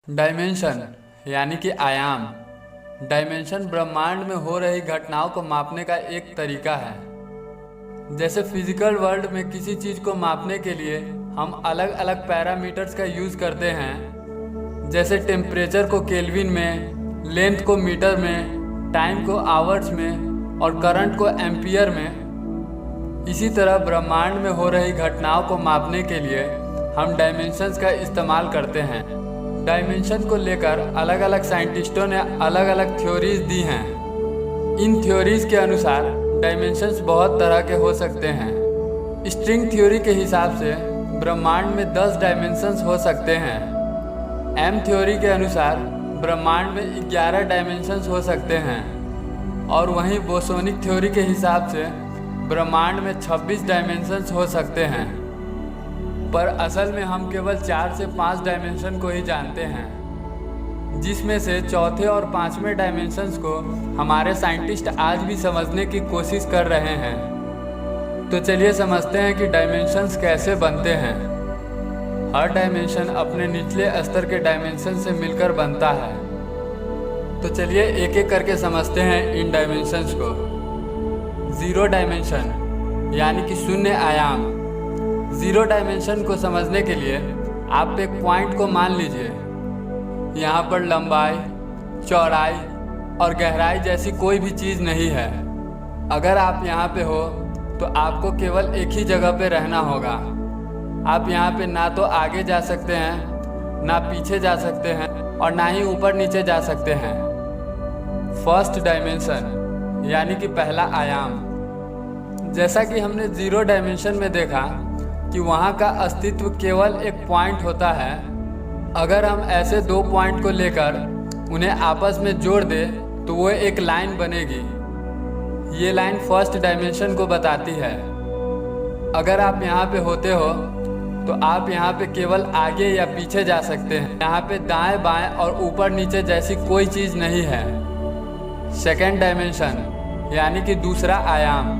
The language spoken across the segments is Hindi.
डायमेंशन यानी कि आयाम। डायमेंशन ब्रह्मांड में हो रही घटनाओं को मापने का एक तरीका है। जैसे फिजिकल वर्ल्ड में किसी चीज़ को मापने के लिए हम अलग अलग पैरामीटर्स का यूज़ करते हैं, जैसे टेम्परेचर को केल्विन में, लेंथ को मीटर में, टाइम को आवर्स में और करंट को एम्पियर में। इसी तरह ब्रह्मांड में हो रही घटनाओं को मापने के लिए हम डायमेंशंस का इस्तेमाल करते हैं। डायमेंशन को लेकर अलग अलग साइंटिस्टों ने अलग अलग थ्योरीज दी हैं। इन थ्योरीज के अनुसार डायमेंशंस बहुत तरह के हो सकते हैं। स्ट्रिंग थ्योरी के हिसाब से ब्रह्मांड में 10 डायमेंशंस हो सकते हैं। एम थ्योरी के अनुसार ब्रह्मांड में 11 डायमेंशंस हो सकते हैं और वहीं बोसोनिक थ्योरी के हिसाब से ब्रह्मांड में 26 डायमेंशंस हो सकते हैं। पर असल में हम केवल 4 से 5 डायमेंशन को ही जानते हैं, जिसमें से चौथे और पांचवें डायमेंशंस को हमारे साइंटिस्ट आज भी समझने की कोशिश कर रहे हैं। तो चलिए समझते हैं कि डायमेंशंस कैसे बनते हैं। हर डायमेंशन अपने निचले स्तर के डायमेंशन से मिलकर बनता है। तो चलिए एक एक करके समझते हैं इन डायमेंशंस को। जीरो डायमेंशन यानी कि शून्य आयाम। जीरो डायमेंशन को समझने के लिए आप एक पॉइंट को मान लीजिए। यहाँ पर लंबाई, चौड़ाई और गहराई जैसी कोई भी चीज़ नहीं है। अगर आप यहाँ पे हो तो आपको केवल एक ही जगह पे रहना होगा। आप यहाँ पे ना तो आगे जा सकते हैं, ना पीछे जा सकते हैं और ना ही ऊपर नीचे जा सकते हैं। फर्स्ट डायमेंशन यानी कि पहला आयाम। जैसा कि हमने जीरो डायमेंशन में देखा कि वहाँ का अस्तित्व केवल एक पॉइंट होता है। अगर हम ऐसे दो पॉइंट को लेकर उन्हें आपस में जोड़ दे तो वो एक लाइन बनेगी। ये लाइन फर्स्ट डायमेंशन को बताती है। अगर आप यहाँ पे होते हो तो आप यहाँ पे केवल आगे या पीछे जा सकते हैं। यहाँ पे दाएं बाएं और ऊपर नीचे जैसी कोई चीज़ नहीं है। सेकेंड डायमेंशन यानी कि दूसरा आयाम।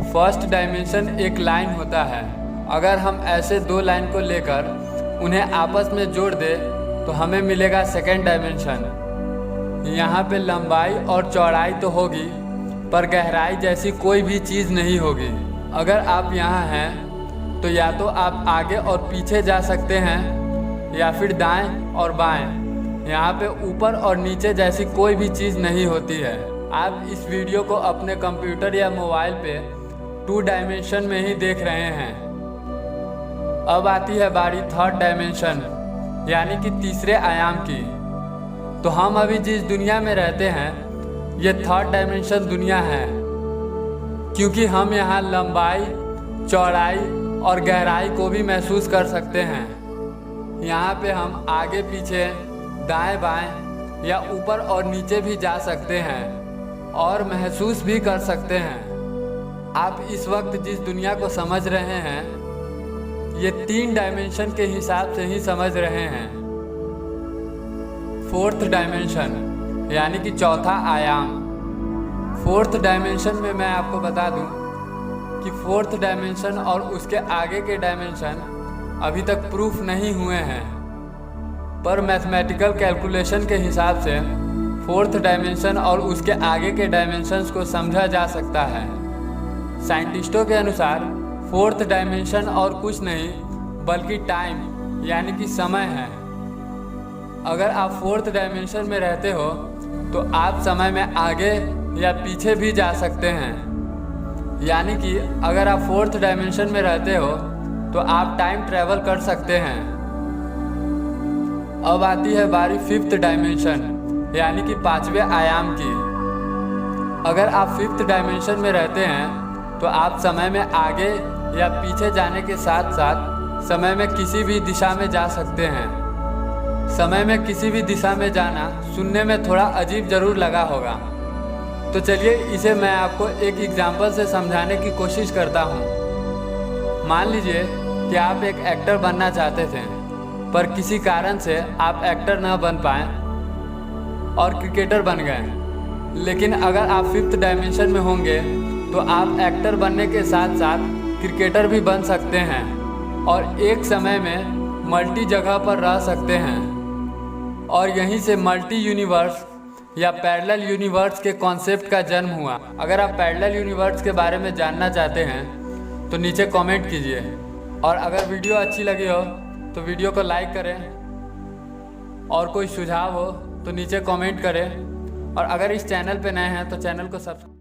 फर्स्ट डायमेंशन एक लाइन होता है। अगर हम ऐसे दो लाइन को लेकर उन्हें आपस में जोड़ दे तो हमें मिलेगा सेकेंड डायमेंशन। यहाँ पे लंबाई और चौड़ाई तो होगी पर गहराई जैसी कोई भी चीज़ नहीं होगी। अगर आप यहाँ हैं तो या तो आप आगे और पीछे जा सकते हैं या फिर दाएं और बाएं। यहाँ पे ऊपर और नीचे जैसी कोई भी चीज़ नहीं होती है। आप इस वीडियो को अपने कंप्यूटर या मोबाइल पे 2 डायमेंशन में ही देख रहे हैं। अब आती है बारी थर्ड डायमेंशन यानी कि तीसरे आयाम की। तो हम अभी जिस दुनिया में रहते हैं ये थर्ड डायमेंशन दुनिया है, क्योंकि हम यहाँ लंबाई, चौड़ाई और गहराई को भी महसूस कर सकते हैं। यहाँ पे हम आगे पीछे, दाएं बाएं या ऊपर और नीचे भी जा सकते हैं और महसूस भी कर सकते हैं। आप इस वक्त जिस दुनिया को समझ रहे हैं ये 3 डायमेंशन के हिसाब से ही समझ रहे हैं। फोर्थ डायमेंशन यानी कि चौथा आयाम। फोर्थ डायमेंशन में मैं आपको बता दूं कि फोर्थ डायमेंशन और उसके आगे के डायमेंशन अभी तक प्रूफ नहीं हुए हैं, पर मैथमेटिकल कैलकुलेशन के हिसाब से फोर्थ डायमेंशन और उसके आगे के डायमेंशंस को समझा जा सकता है। साइंटिस्टों के अनुसार फोर्थ डायमेंशन और कुछ नहीं बल्कि टाइम यानी कि समय है। अगर आप फोर्थ डायमेंशन में रहते हो तो आप समय में आगे या पीछे भी जा सकते हैं। यानी कि अगर आप फोर्थ डायमेंशन में रहते हो तो आप टाइम ट्रैवल कर सकते हैं। अब आती है बारी फिफ्थ डायमेंशन यानी कि पांचवें आयाम की। अगर आप फिफ्थ डायमेंशन में रहते हैं तो आप समय में आगे या पीछे जाने के साथ साथ समय में किसी भी दिशा में जा सकते हैं। समय में किसी भी दिशा में जाना सुनने में थोड़ा अजीब जरूर लगा होगा, तो चलिए इसे मैं आपको एक एग्जाम्पल से समझाने की कोशिश करता हूँ। मान लीजिए कि आप एक एक्टर बनना चाहते थे, पर किसी कारण से आप एक्टर न बन पाए और क्रिकेटर बन गए। लेकिन अगर आप फिफ्थ डायमेंशन में होंगे तो आप एक्टर बनने के साथ साथ क्रिकेटर भी बन सकते हैं और एक समय में मल्टी जगह पर रह सकते हैं। और यहीं से मल्टी यूनिवर्स या पैरेलल यूनिवर्स के कॉन्सेप्ट का जन्म हुआ। अगर आप पैरेलल यूनिवर्स के बारे में जानना चाहते हैं तो नीचे कमेंट कीजिए, और अगर वीडियो अच्छी लगी हो तो वीडियो को लाइक करें, और कोई सुझाव हो तो नीचे कमेंट करें, और अगर इस चैनल पे नए हैं तो चैनल को सब्सक्राइब